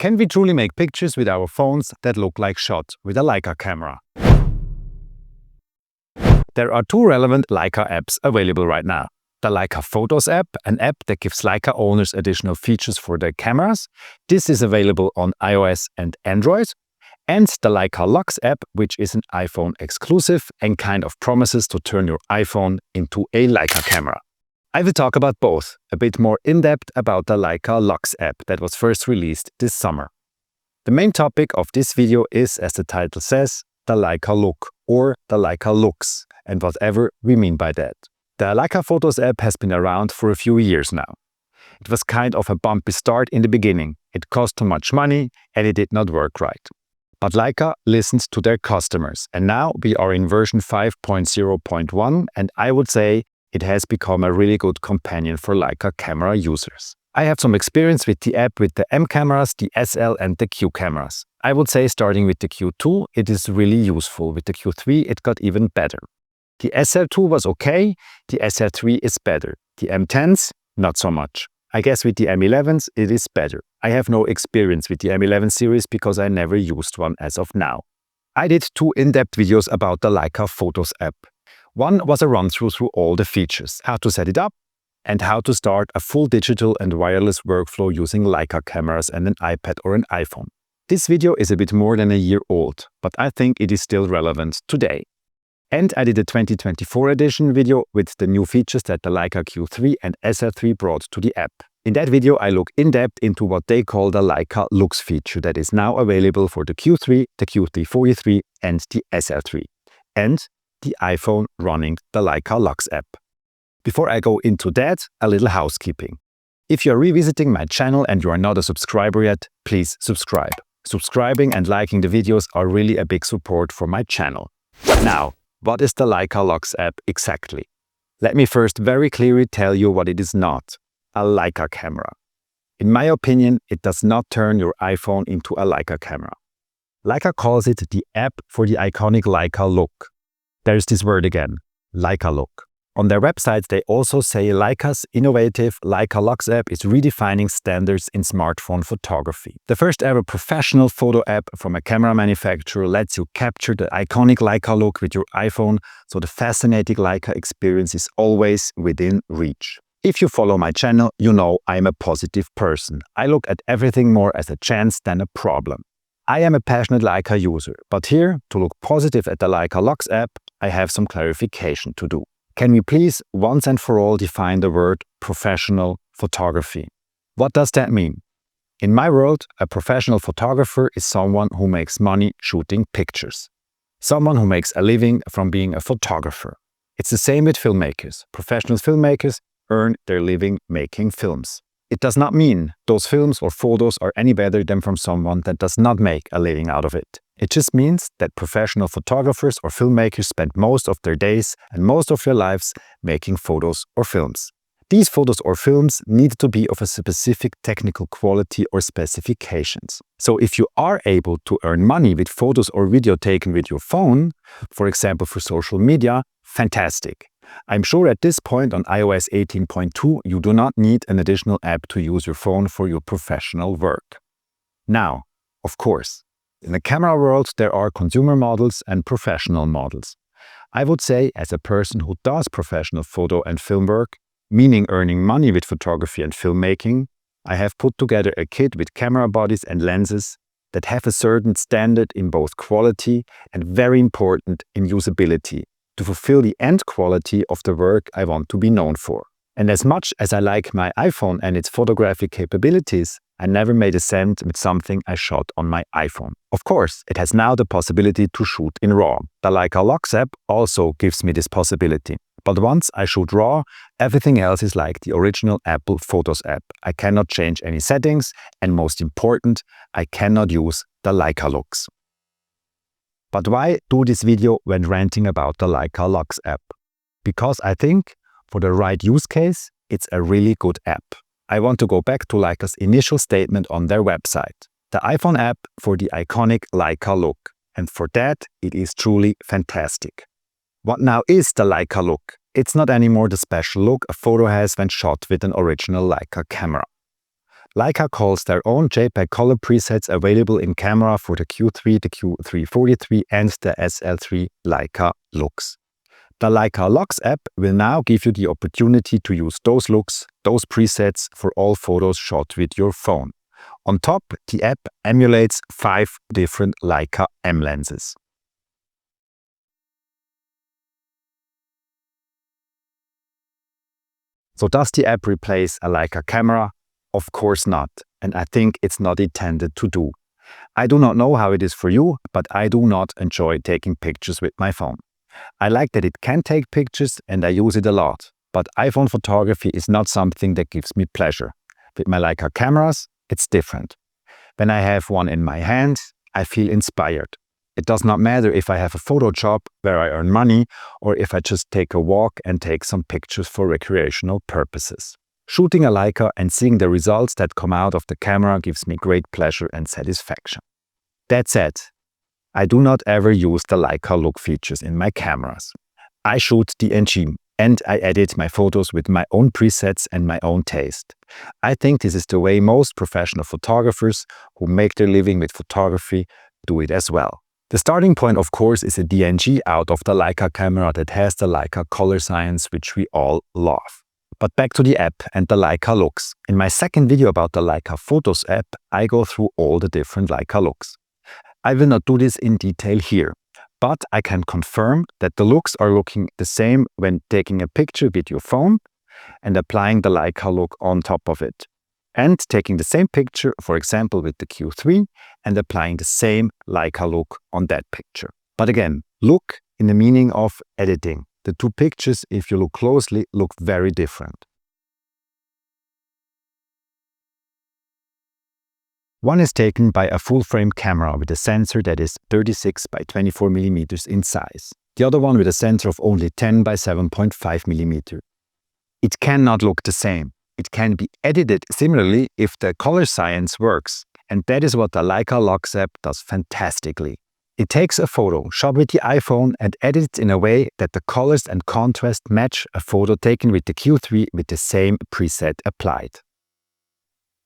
Can we truly make pictures with our phones that look like shot with a Leica camera? There are two relevant Leica apps available right now. The Leica FOTOS app, an app that gives Leica owners additional features for their cameras. This is available on iOS and Android. And the Leica LUX app, which is an iPhone exclusive and kind of promises to turn your iPhone into a Leica camera. I will talk about both, a bit more in-depth about the Leica LUX app that was first released this summer. The main topic of this video is, as the title says, the Leica Look or the Leica Looks, and whatever we mean by that. The Leica FOTOS app has been around for a few years now. It was kind of a bumpy start in the beginning. It cost too much money and it did not work right. But Leica listened to their customers, and now we are in version 5.0.1, and I would say it has become a really good companion for Leica camera users. I have some experience with the app with the M cameras, the SL and the Q cameras. I would say starting with the Q2, it is really useful. With the Q3, it got even better. The SL2 was okay, the SL3 is better. The M10s, not so much. I guess with the M11s, it is better. I have no experience with the M11 series because I never used one as of now. I did two in-depth videos about the Leica FOTOS app. One was a run-through through all the features, how to set it up, and how to start a full digital and wireless workflow using Leica cameras and an iPad or an iPhone. This video is a bit more than a year old, but I think it is still relevant today. And I did a 2024 edition video with the new features that the Leica Q3 and SL3 brought to the app. In that video, I look in depth into what they call the Leica Looks feature that is now available for the Q3, the Q3-43 and the SL3, and the iPhone running the Leica LUX app. Before I go into that, a little housekeeping. If you're revisiting my channel and you are not a subscriber yet, please subscribe. Subscribing and liking the videos are really a big support for my channel. Now, what is the Leica LUX app exactly? Let me first very clearly tell you what it is not: a Leica camera. In my opinion, it does not turn your iPhone into a Leica camera. Leica calls it the app for the iconic Leica look. There's this word again, Leica Look. On their website, they also say Leica's innovative Leica LUX app is redefining standards in smartphone photography. The first ever professional photo app from a camera manufacturer lets you capture the iconic Leica look with your iPhone, so the fascinating Leica experience is always within reach. If you follow my channel, you know I'm a positive person. I look at everything more as a chance than a problem. I am a passionate Leica user, but here, to look positive at the Leica LUX app, I have some clarification to do. Can we please once and for all define the word professional photography? What does that mean? In my world, a professional photographer is someone who makes money shooting pictures. Someone who makes a living from being a photographer. It's the same with filmmakers. Professional filmmakers earn their living making films. It does not mean those films or photos are any better than from someone that does not make a living out of it. It just means that professional photographers or filmmakers spend most of their days and most of their lives making photos or films. These photos or films need to be of a specific technical quality or specifications. So if you are able to earn money with photos or video taken with your phone, for example for social media, fantastic. I'm sure at this point on iOS 18.2 you do not need an additional app to use your phone for your professional work. Now, of course, in the camera world there are consumer models and professional models. I would say, as a person who does professional photo and film work, meaning earning money with photography and filmmaking, I have put together a kit with camera bodies and lenses that have a certain standard in both quality and, very important, in usability, to fulfill the end quality of the work I want to be known for. And as much as I like my iPhone and its photographic capabilities, I never made a cent with something I shot on my iPhone. Of course, it has now the possibility to shoot in RAW. The Leica LUX app also gives me this possibility. But once I shoot RAW, everything else is like the original Apple Photos app. I cannot change any settings, and most important, I cannot use the Leica Looks. But why do this video when ranting about the Leica LUX app? Because I think, for the right use case, it's a really good app. I want to go back to Leica's initial statement on their website. The iPhone app for the iconic Leica look. And for that, it is truly fantastic. What now is the Leica look? It's not anymore the special look a photo has when shot with an original Leica camera. Leica calls their own JPEG color presets available in camera for the Q3, the Q343 and the SL3 Leica Looks. The Leica LUX app will now give you the opportunity to use those looks, those presets for all photos shot with your phone. On top, the app emulates 5 different Leica M lenses. So does the app replace a Leica camera? Of course not, and I think it's not intended to do. I do not know how it is for you, but I do not enjoy taking pictures with my phone. I like that it can take pictures and I use it a lot, but iPhone photography is not something that gives me pleasure. With my Leica cameras, it's different. When I have one in my hand, I feel inspired. It does not matter if I have a photo job where I earn money or if I just take a walk and take some pictures for recreational purposes. Shooting a Leica and seeing the results that come out of the camera gives me great pleasure and satisfaction. That said, I do not ever use the Leica Look features in my cameras. I shoot DNG and I edit my photos with my own presets and my own taste. I think this is the way most professional photographers who make their living with photography do it as well. The starting point, of course, is a DNG out of the Leica camera that has the Leica color science, which we all love. But back to the app and the Leica Looks. In my second video about the Leica FOTOS app, I go through all the different Leica looks. I will not do this in detail here, but I can confirm that the looks are looking the same when taking a picture with your phone and applying the Leica look on top of it. And taking the same picture, for example, with the Q3 and applying the same Leica look on that picture. But again, look in the meaning of editing. The two pictures, if you look closely, look very different. One is taken by a full-frame camera with a sensor that is 36 by 24 mm in size. The other one with a sensor of only 10 by 7.5 mm. It cannot look the same. It can be edited similarly if the color science works, and that is what the Leica LUX app does fantastically. It takes a photo shot with the iPhone and edits in a way that the colors and contrast match a photo taken with the Q3 with the same preset applied.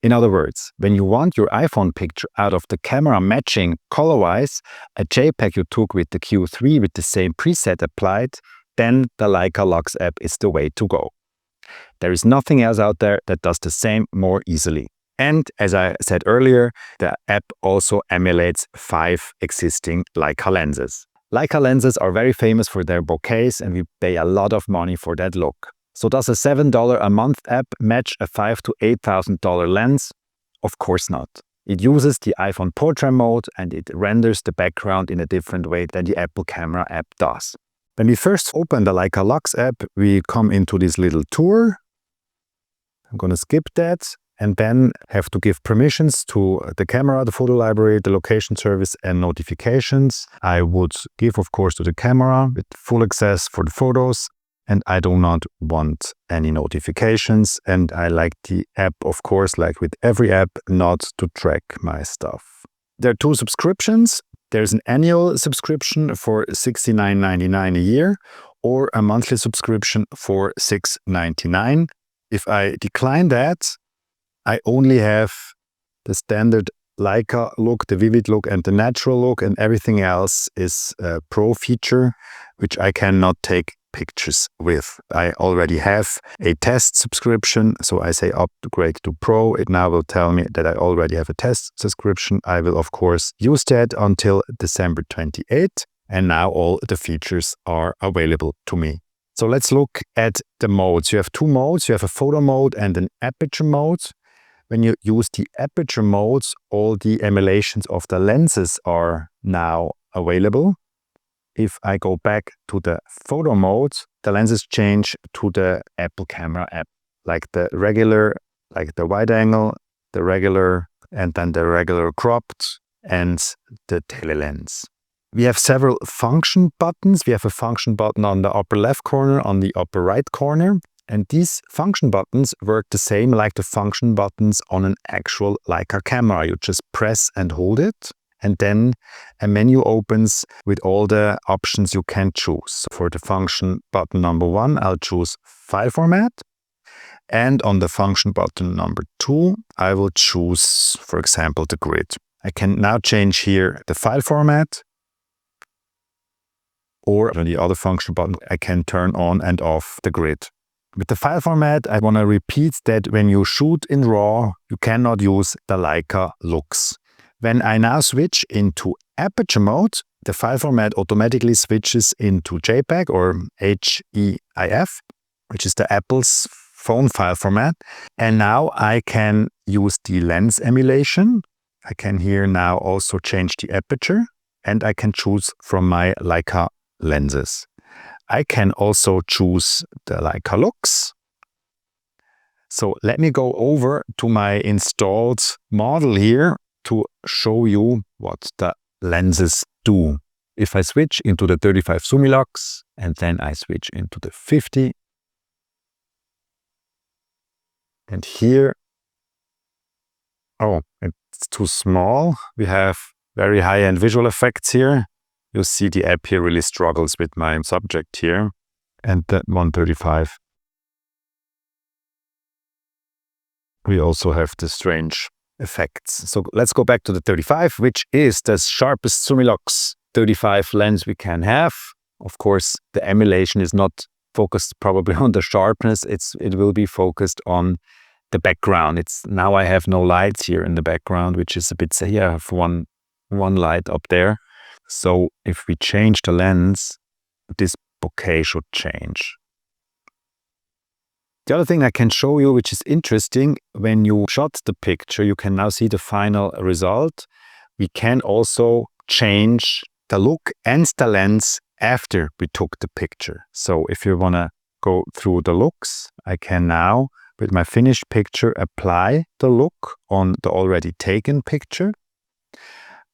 In other words, when you want your iPhone picture out of the camera matching color-wise a JPEG you took with the Q3 with the same preset applied, then the Leica LUX app is the way to go. There is nothing else out there that does the same more easily. And as I said earlier, the app also emulates 5 existing Leica lenses. Leica lenses are very famous for their bokehs and we pay a lot of money for that look. So does a $7 a month app match a $5,000 to $8,000 lens? Of course not. It uses the iPhone portrait mode and it renders the background in a different way than the Apple Camera app does. When we first open the Leica LUX app, we come into this little tour. I'm going to skip that and then have to give permissions to the camera, the photo library, the location service and notifications. I would give, of course, to the camera with full access for the photos. And I do not want any notifications. And I like the app, of course, like with every app, not to track my stuff. There are 2 subscriptions. There's an annual subscription for $69.99 a year or a monthly subscription for $6.99. If I decline that, I only have the standard Leica look, the vivid look and the natural look, and everything else is a pro feature, which I cannot take pictures with. I already have a test subscription, so I say upgrade to Pro. It now will tell me that I already have a test subscription. I will, of course, use that until December 28th, and now all the features are available to me. So let's look at the modes. You have 2 modes. You have a photo mode and an aperture mode. When you use the aperture modes, all the emulations of the lenses are now available. If I go back to the photo mode, the lenses change to the Apple Camera app, like the regular, like the wide angle, the regular, and then the regular cropped, and the telelens. We have several function buttons. We have a function button on the upper left corner, on the upper right corner. And these function buttons work the same like the function buttons on an actual Leica camera. You just press and hold it, and then a menu opens with all the options you can choose. For the function button number 1, I'll choose file format. And on the function button number 2, I will choose, for example, the grid. I can now change here the file format, or on the other function button, I can turn on and off the grid. With the file format, I want to repeat that when you shoot in RAW, you cannot use the Leica Looks. When I now switch into aperture mode, the file format automatically switches into JPEG or HEIF, which is the Apple's phone file format. And now I can use the lens emulation. I can here now also change the aperture, and I can choose from my Leica lenses. I can also choose the Leica Looks. So let me go over to my installed model here to show you what the lenses do. If I switch into the 35 Lumilux and then I switch into the 50, and here, oh, it's too small. We have very high-end visual effects here. You see the app here really struggles with my subject here, and that 135. We also have the strange effects. So let's go back to the 35, which is the sharpest Lumilux 35 lens we can have. Of course, the emulation is not focused probably on the sharpness. It will be focused on the background. Now I have no lights here in the background, which is a bit, here I have one light up there. So if we change the lens, this bokeh should change. The other thing I can show you, which is interesting, when you shot the picture, you can now see the final result. We can also change the look and the lens after we took the picture. So if you want to go through the looks, I can now, with my finished picture, apply the look on the already taken picture.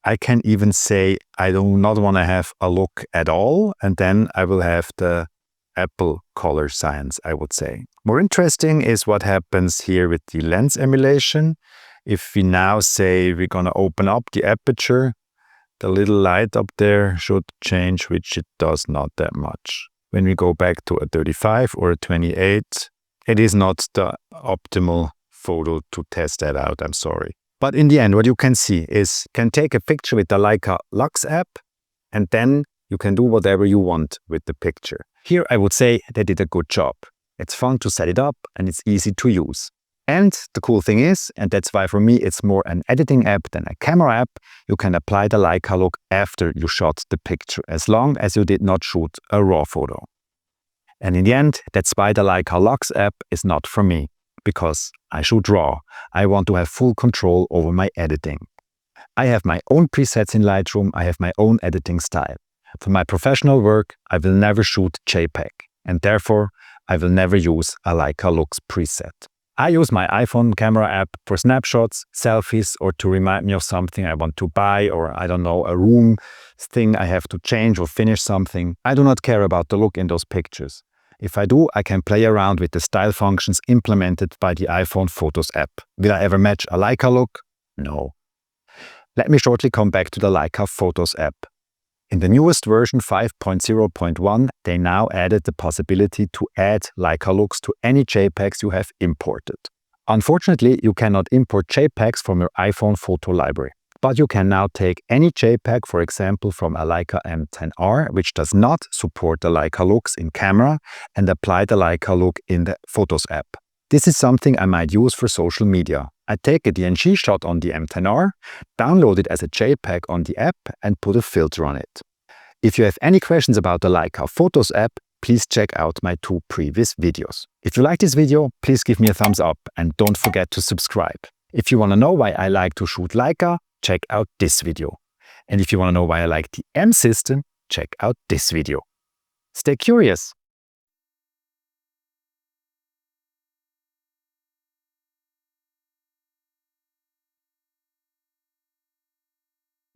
I can even say I do not want to have a look at all, and then I will have the Apple color science, I would say. More interesting is what happens here with the lens emulation. If we now say we're going to open up the aperture, the little light up there should change, which it does not that much. When we go back to a 35 or a 28, it is not the optimal photo to test that out, I'm sorry. But in the end, what you can see is you can take a picture with the Leica LUX app, and then you can do whatever you want with the picture. Here, I would say they did a good job. It's fun to set it up and it's easy to use. And the cool thing is, and that's why for me it's more an editing app than a camera app, you can apply the Leica Look after you shot the picture, as long as you did not shoot a RAW photo. And in the end, that's why the Leica LUX app is not for me. Because I shoot RAW, I want to have full control over my editing. I have my own presets in Lightroom, I have my own editing style. For my professional work, I will never shoot JPEG, and therefore I will never use a Leica Looks preset. I use my iPhone camera app for snapshots, selfies, or to remind me of something I want to buy, or I don't know, a room thing I have to change or finish something. I do not care about the look in those pictures. If I do, I can play around with the style functions implemented by the iPhone Photos app. Will I ever match a Leica look? No. Let me shortly come back to the Leica Photos app. In the newest version 5.0.1, they now added the possibility to add Leica Looks to any JPEGs you have imported. Unfortunately, you cannot import JPEGs from your iPhone photo library. But you can now take any JPEG, for example, from a Leica M10R, which does not support the Leica Looks in camera, and apply the Leica Look in the Photos app. This is something I might use for social media. I take a DNG shot on the M10R, download it as a JPEG on the app, and put a filter on it. If you have any questions about the Leica Photos app, please check out my 2 previous videos. If you like this video, please give me a thumbs up and don't forget to subscribe. If you want to know why I like to shoot Leica, check out this video. And if you want to know why I like the M system, check out this video. Stay curious.